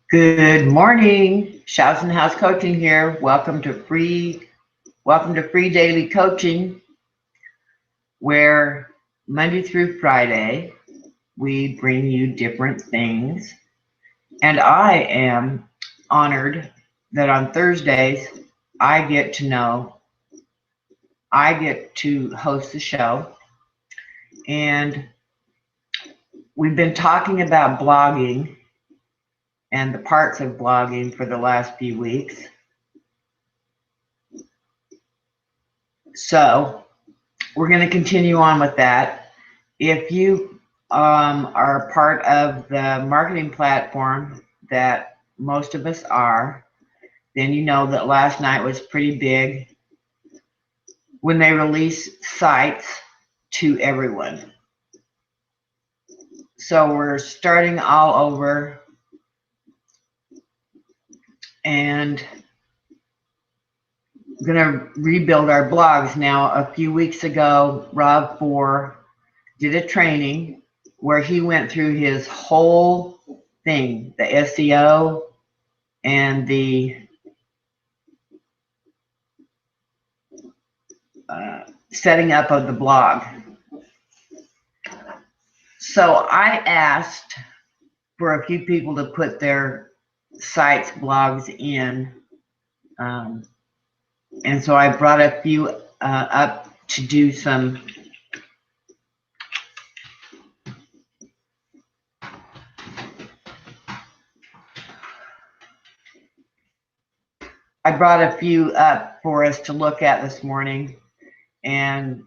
Good morning, Shouse and House Coaching here. Welcome to free daily coaching, where Monday through Friday we bring you different things. And I am honored that on Thursdays I get to host the show. And we've been talking about blogging and the parts of blogging for the last few weeks. So we're going to continue on with that. If you are part of the marketing platform that most of us are, then you know that last night was pretty big when they released sites to everyone. So we're starting all over, and going to rebuild our blogs. Now, a few weeks ago, Rob Four did a training where he went through his whole thing, the SEO and the setting up of the blog. So I asked for a few people to put their sites, blogs in. And so I brought a few up to do some up for us to look at this morning and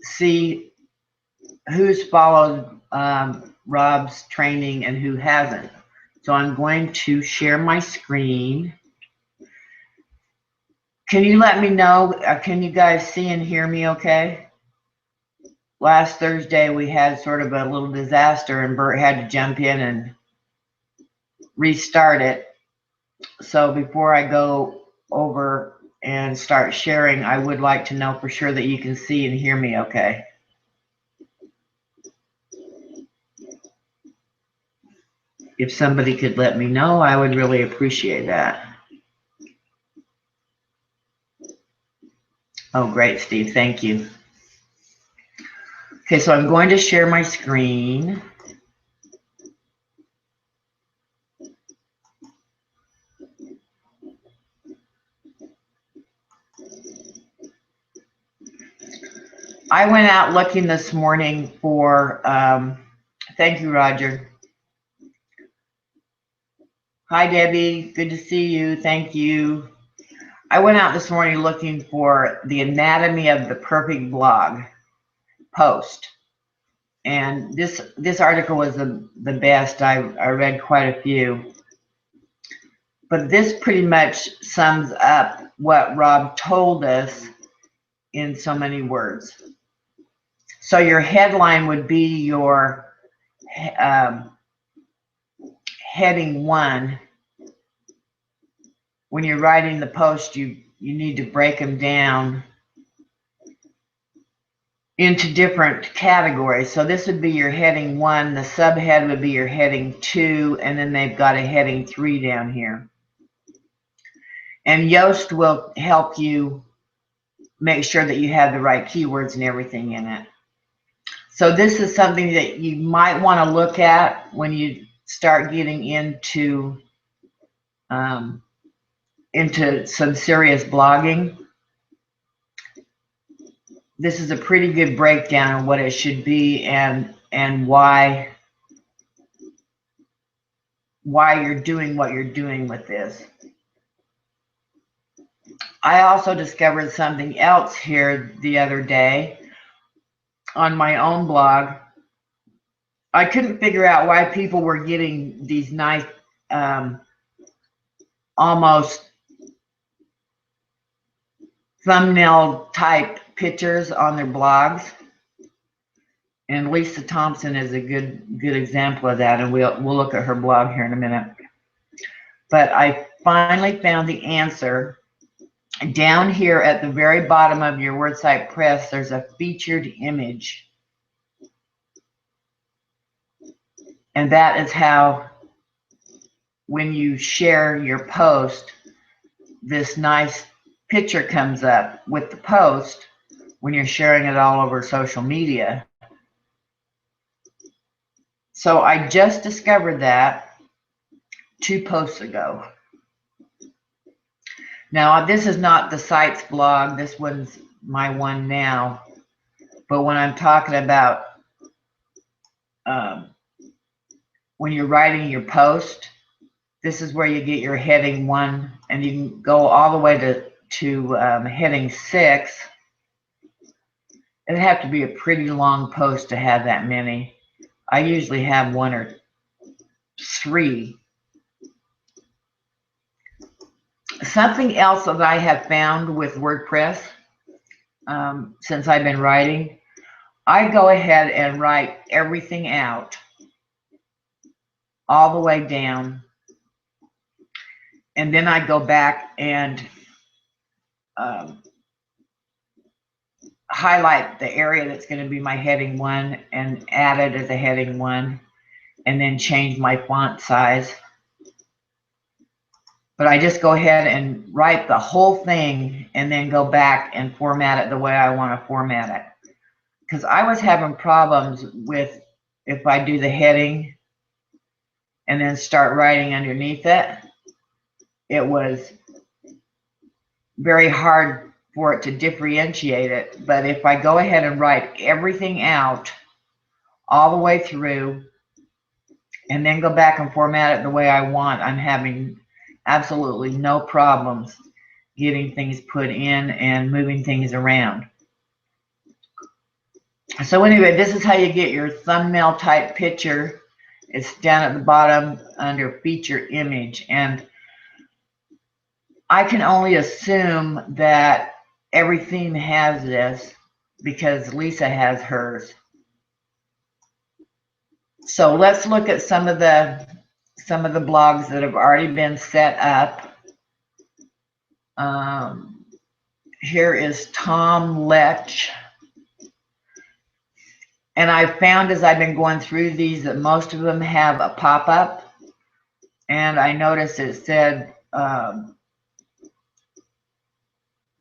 see who's followed Rob's training and who hasn't. So I'm going to share my screen. Can you let me know, can you guys see and hear me okay? Last Thursday we had sort of a little disaster and Bert had to jump in and restart it. So before I go over and start sharing, I would like to know for sure that you can see and hear me okay. If somebody could let me know, I would really appreciate that. Oh, great, Steve. Thank you. Okay, so I'm going to share my screen. I went out looking this morning for, thank you, Roger. Hi, Debbie. Good to see you. Thank you. I went out this morning looking for the anatomy of the perfect blog post. And this article was the best. I read quite a few. But this pretty much sums up what Rob told us in so many words. So your headline would be your heading 1. When you're writing the post, you need to break them down into different categories. So this would be your heading 1, the subhead would be your heading 2, and then they've got a heading 3 down here. And Yoast will help you make sure that you have the right keywords and everything in it. So this is something that you might want to look at when you start getting into some serious blogging. This is a pretty good breakdown of what it should be and why you're doing what you're doing with this. I also discovered something else here the other day on my own blog. I couldn't figure out why people were getting these nice almost thumbnail type pictures on their blogs. And Lisa Thompson is a good example of that, and we'll look at her blog here in a minute. But I finally found the answer. Down here at the very bottom of your WordSite Press, there's a featured image. And that is how when you share your post, this nice picture comes up with the post when you're sharing it all over social media. So I just discovered that 2 posts ago. Now, this is not the site's blog. This one's my one now. But when I'm talking about when you're writing your post, this is where you get your heading 1, and you can go all the way to heading 6. It'd have to be a pretty long post to have that many. I usually have 1 or 3. Something else that I have found with WordPress since I've been writing, I go ahead and write everything out all the way down, and then I go back and highlight the area that's going to be my heading 1 and add it as a heading 1, and then change my font size. But I just go ahead and write the whole thing and then go back and format it the way I want to format it. Because I was having problems with if I do the heading and then start writing underneath it, it was very hard for it to differentiate it. But if I go ahead and write everything out all the way through and then go back and format it the way I want, I'm having absolutely no problems getting things put in and moving things around. So anyway, this is how you get your thumbnail type picture. It's down at the bottom under feature image, and I can only assume that everything has this because Lisa has hers. So let's look at some of the blogs that have already been set up. Here is Tom Lech. And I've found as I've been going through these that most of them have a pop-up. And I noticed it said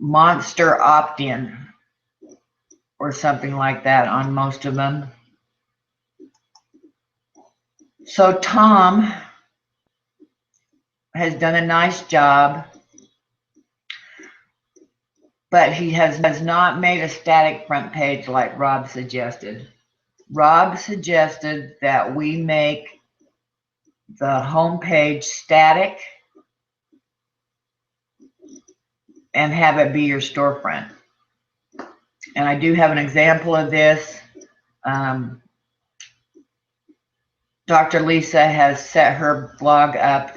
Monster opt-in or something like that on most of them. So Tom has done a nice job, but he has not made a static front page like Rob suggested. Rob suggested that we make the home page static and have it be your storefront. And I do have an example of this. Dr. Lisa has set her blog up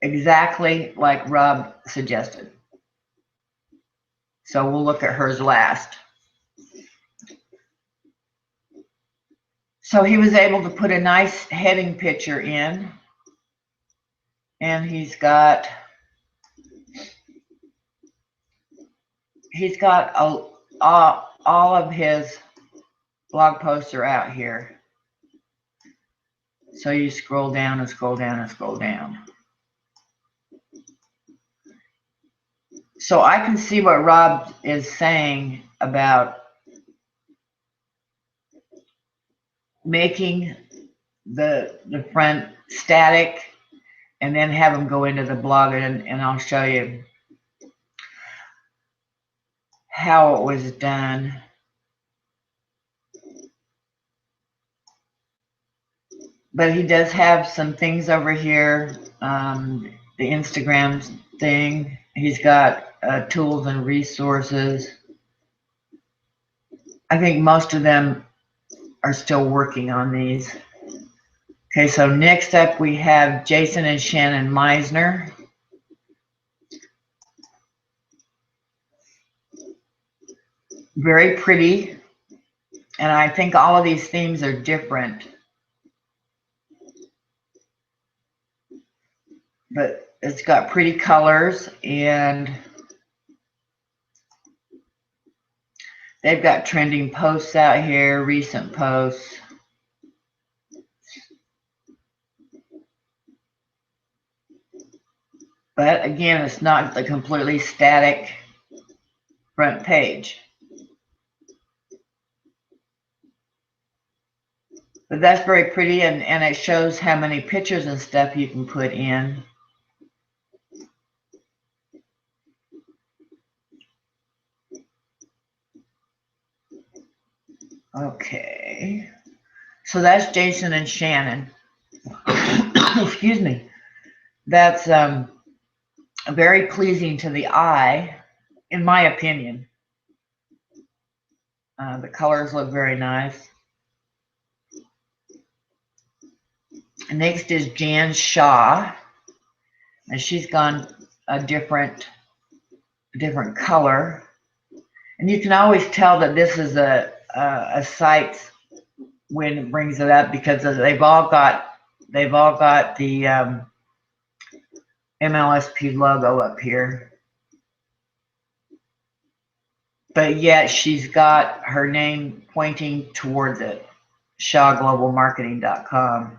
exactly like Rob suggested. So we'll look at hers last. So he was able to put a nice heading picture in, and he's got all of his blog posts are out here. So you scroll down and scroll down and scroll down. So I can see what Rob is saying about making the front static and then have them go into the blog, and I'll show you how it was done. But he does have some things over here, the Instagram thing. He's got tools and resources. I think most of them are still working on these. Okay, so next up we have Jason and Shannon Meisner. Very pretty. And I think all of these themes are different. But it's got pretty colors, and they've got trending posts out here, recent posts. But again, it's not the completely static front page. But that's very pretty, and it shows how many pictures and stuff you can put in. Okay. So that's Jason and Shannon. Excuse me. That's very pleasing to the eye, in my opinion. The colors look very nice. Next is Jan Shaw, and she's gone a different color, and you can always tell that this is a site when it brings it up, because they've all got the MLSP logo up here, but yet she's got her name pointing towards it, shawglobalmarketing.com.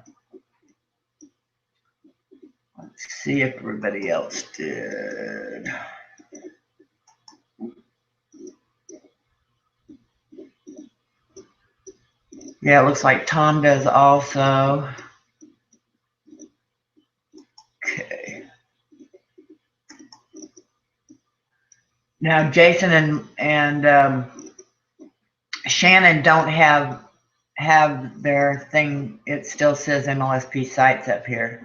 Let's see if everybody else did. Yeah, it looks like Tom does also. Okay. Now Jason and Shannon don't have their thing. It still says MLSP sites up here.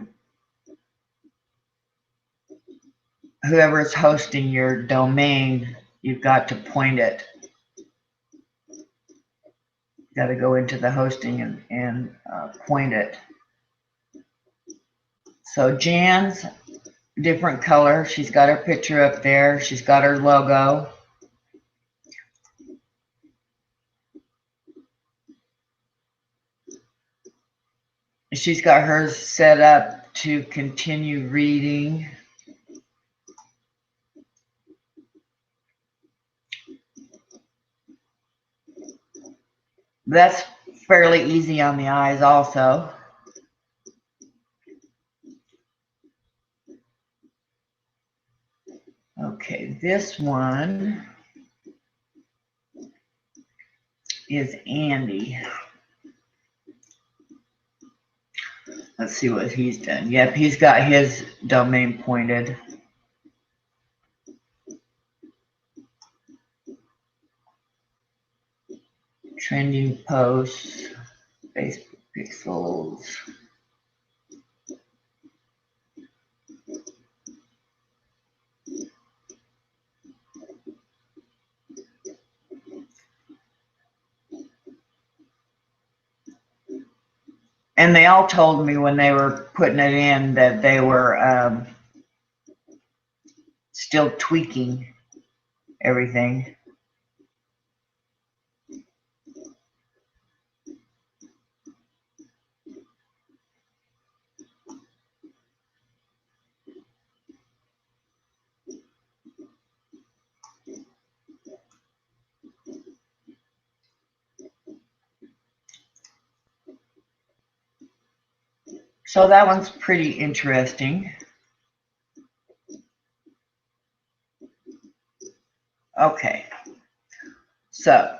Whoever's hosting your domain, you've got to point it. Got to go into the hosting and point it. So Jan's different color. She's got her picture up there. She's got her logo. She's got hers set up to continue reading. That's fairly easy on the eyes also. Okay, this one is Andy. Let's see what he's done. Yep, he's got his domain pointed. Trending posts, Facebook pixels. And they all told me when they were putting it in that they were still tweaking everything. So that one's pretty interesting. Okay, so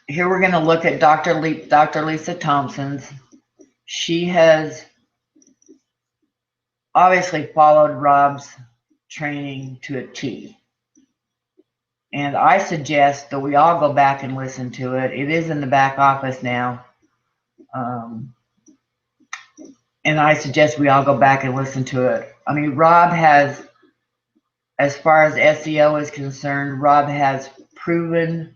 here we're going to look at Dr. Lisa Thompson's. She has obviously followed Rob's training to a T. And I suggest that we all go back and listen to it. It is in the back office now. And I suggest we all go back and listen to it. I mean, Rob has, as far as SEO is concerned, Rob has proven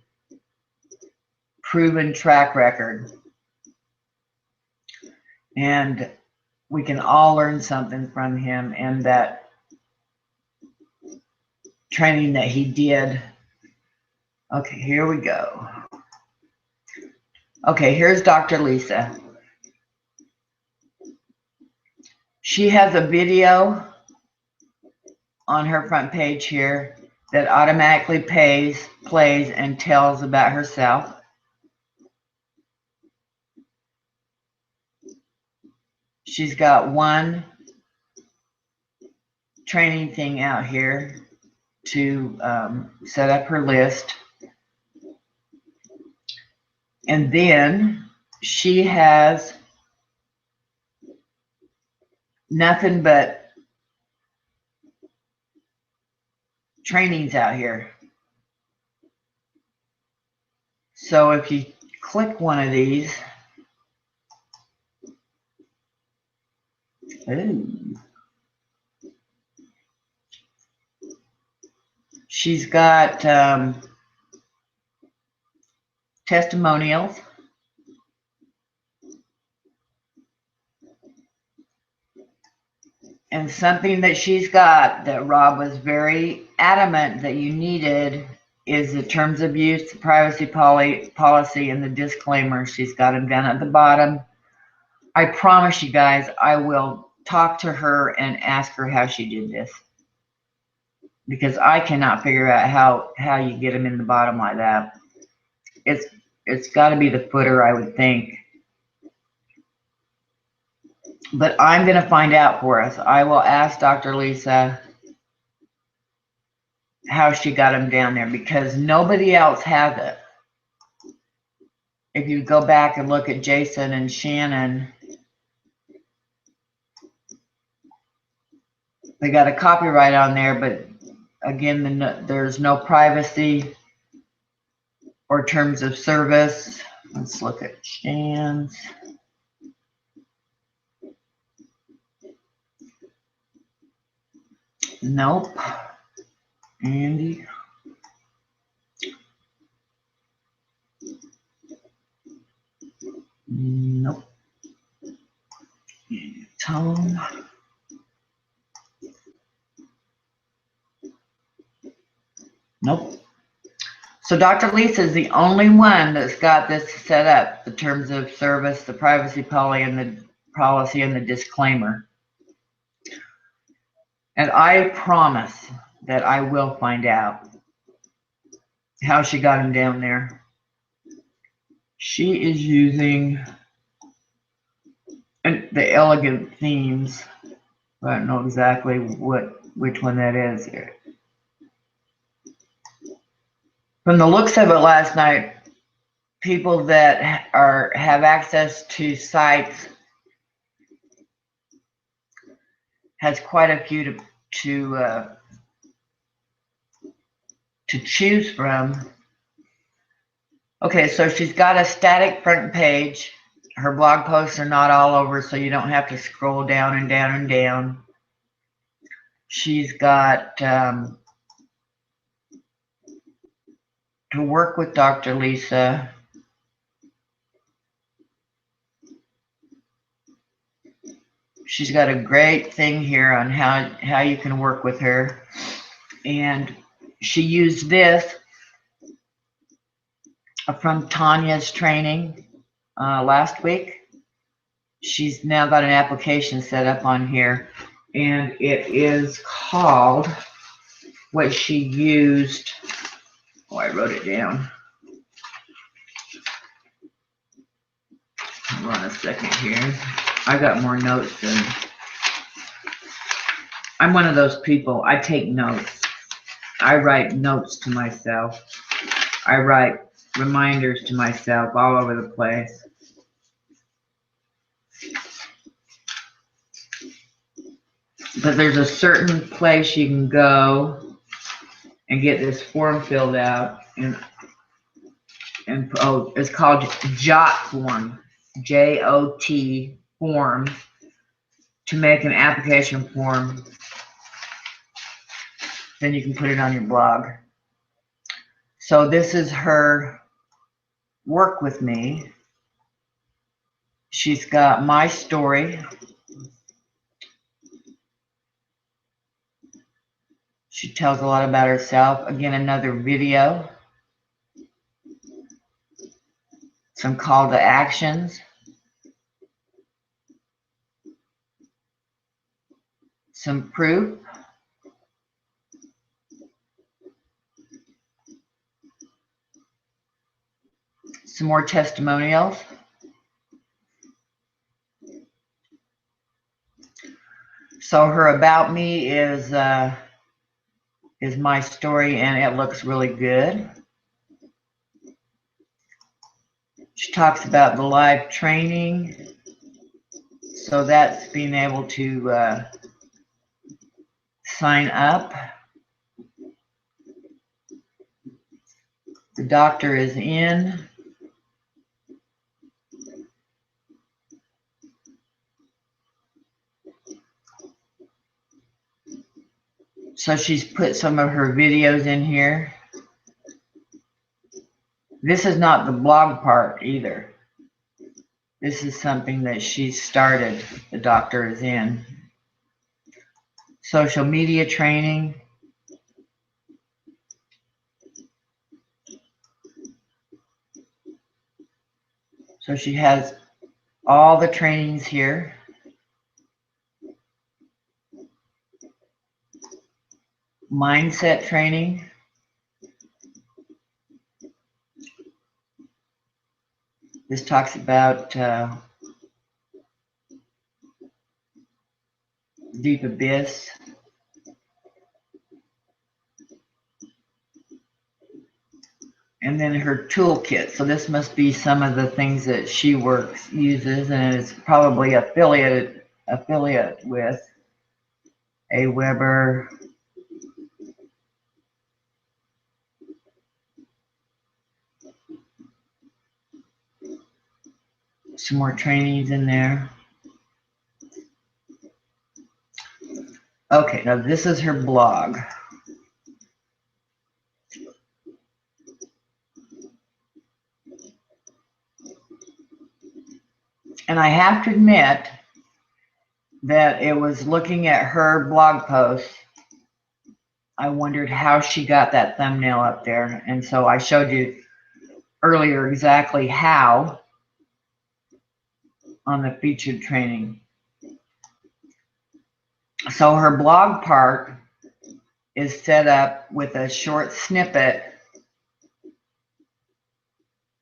track record. And we can all learn something from him and that training that he did. Okay, here we go. Okay, here's Dr. Lisa. She has a video on her front page here that automatically plays and tells about herself. She's got one training thing out here to set up her list. And then she has nothing but trainings out here. So if you click one of these, she's got testimonials. And something that she's got that Rob was very adamant that you needed is the terms of use, the privacy policy, and the disclaimer. She's got them down at the bottom. I promise you guys, I will talk to her and ask her how she did this, because I cannot figure out how you get them in the bottom like that. It's got to be the footer, I would think. But I'm going to find out for us. I will ask Dr. Lisa how she got them down there, because nobody else has it. If you go back and look at Jason and Shannon, they got a copyright on there, but again, there's no privacy or terms of service. Let's look at Shan's. Nope. Andy. Nope. Tom. Nope. So Dr. Lisa is the only one that's got this set up, the terms of service, the privacy policy, and the disclaimer. And I promise that I will find out how she got him down there. She is using the elegant themes. I don't know exactly which one that is here. From the looks of it last night, people that have access to sites has quite a few to choose from. Okay, so she's got a static front page. Her blog posts are not all over, so you don't have to scroll down and down and down. She's got to work with Dr. Lisa. She's got a great thing here on how you can work with her. And she used this from Tanya's training last week. She's now got an application set up on here, and it is called what she used. Oh, I wrote it down. Hold on a second here. I got more notes than. I'm one of those people. I take notes. I write notes to myself. I write reminders to myself all over the place. But there's a certain place you can go and get this form filled out, and oh, it's called JOT form, J-O-T form, to make an application form. Then you can put it on your blog. So this is her work with me. She's got my story. She tells a lot about herself. Again, another video. Some call to actions. Some proof. Some more testimonials. So her about me is my story, and it looks really good. She talks about the live training. So that's being able to sign up. The doctor is in. So she's put some of her videos in here. This is not the blog part either. This is something that she started. The doctor is in. Social media training. So she has all the trainings here. Mindset training. This talks about deep abyss. And then her toolkit. So this must be some of the things that she uses, and is probably affiliate with a Weber. Some more trainings in there. Okay, now this is her blog. And I have to admit that it was looking at her blog post, I wondered how she got that thumbnail up there. And so I showed you earlier exactly how on the featured training. So her blog part is set up with a short snippet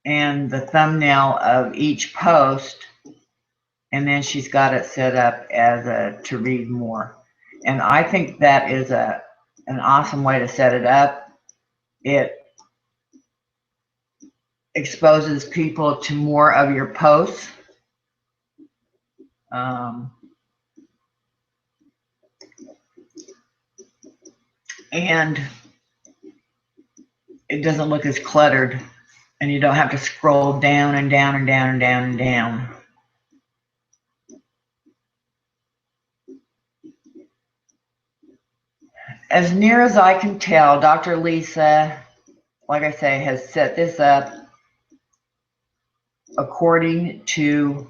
and the thumbnail of each post, and then she's got it set up as a to read more. And I think that is an awesome way to set it up. It exposes people to more of your posts. And it doesn't look as cluttered, and you don't have to scroll down and down and down and down and down. As near as I can tell, Dr. Lisa, like I say, has set this up according to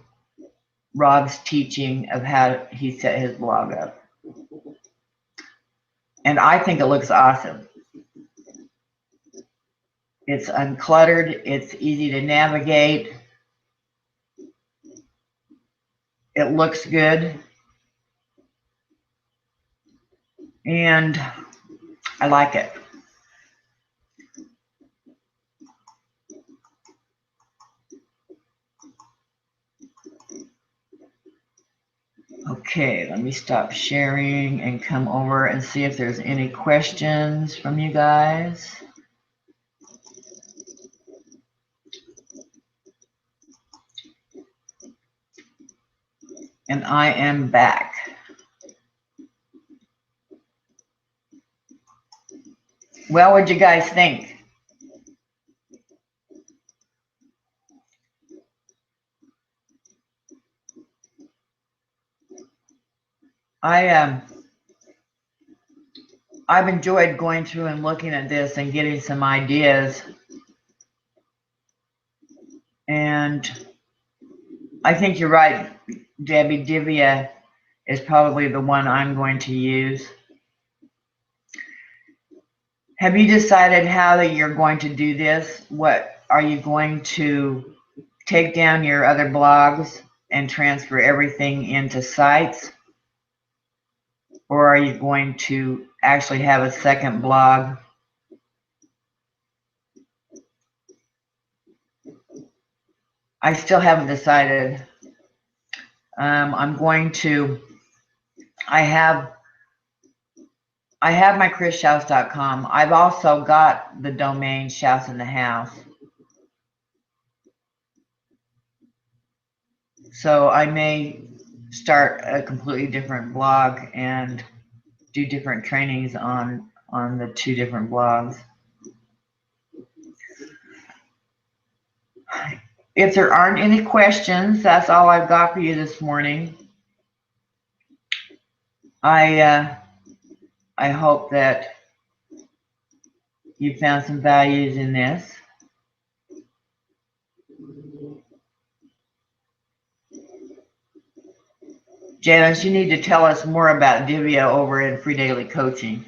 Rob's teaching of how he set his blog up. And I think it looks awesome. It's uncluttered, it's easy to navigate, it looks good, and I like it. Okay, let me stop sharing and come over and see if there's any questions from you guys. And I am back. Well, what'd you guys think? I've enjoyed going through and looking at this and getting some ideas. And I think you're right, Debbie. Divya is probably the one I'm going to use. Have you decided how that you're going to do this? What are you going to take down your other blogs and transfer everything into sites? Or are you going to actually have a second blog? I still haven't decided. I'm going to I have my askchrisshouse.com. I've also got the domain Shouse in the House. So I may start a completely different blog and do different trainings on the two different blogs. If there aren't any questions, that's all I've got for you this morning. I hope that you found some values in this. Janice, you need to tell us more about Divya over in Free Daily Coaching.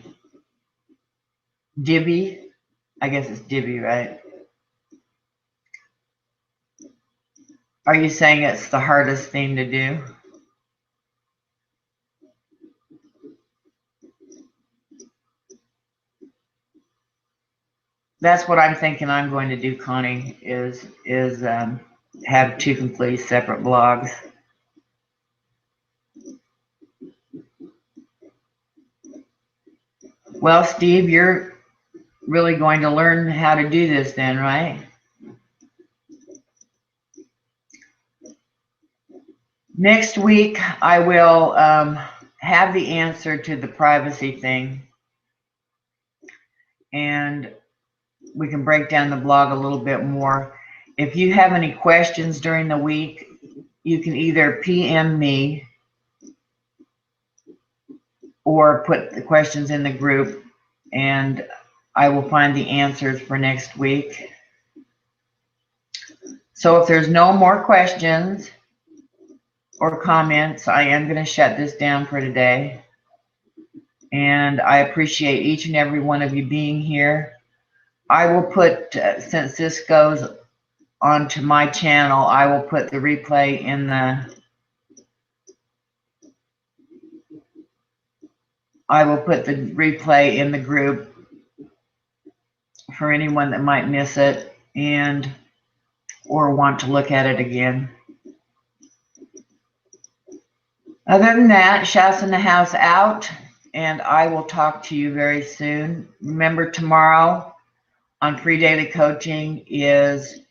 Divvy? I guess it's Divvy, right? Are you saying it's the hardest thing to do? That's what I'm thinking I'm going to do, Connie, is have two completely separate blogs. Well, Steve, you're really going to learn how to do this then, right? Next week, I will have the answer to the privacy thing, and we can break down the blog a little bit more. If you have any questions during the week, you can either PM me or put the questions in the group, and I will find the answers for next week. So if there's no more questions or comments, I am going to shut this down for today. And I appreciate each and every one of you being here. I will put, since this goes onto my channel, I will put the replay in the group for anyone that might miss it and or want to look at it again. Other than that, Shouse in the House out, and I will talk to you very soon. Remember, tomorrow on Free Daily Coaching is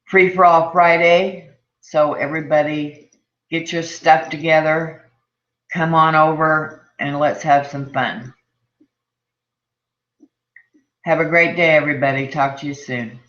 Free for All Friday, so everybody get your stuff together, come on over, and let's have some fun. Have a great day, everybody. Talk to you soon.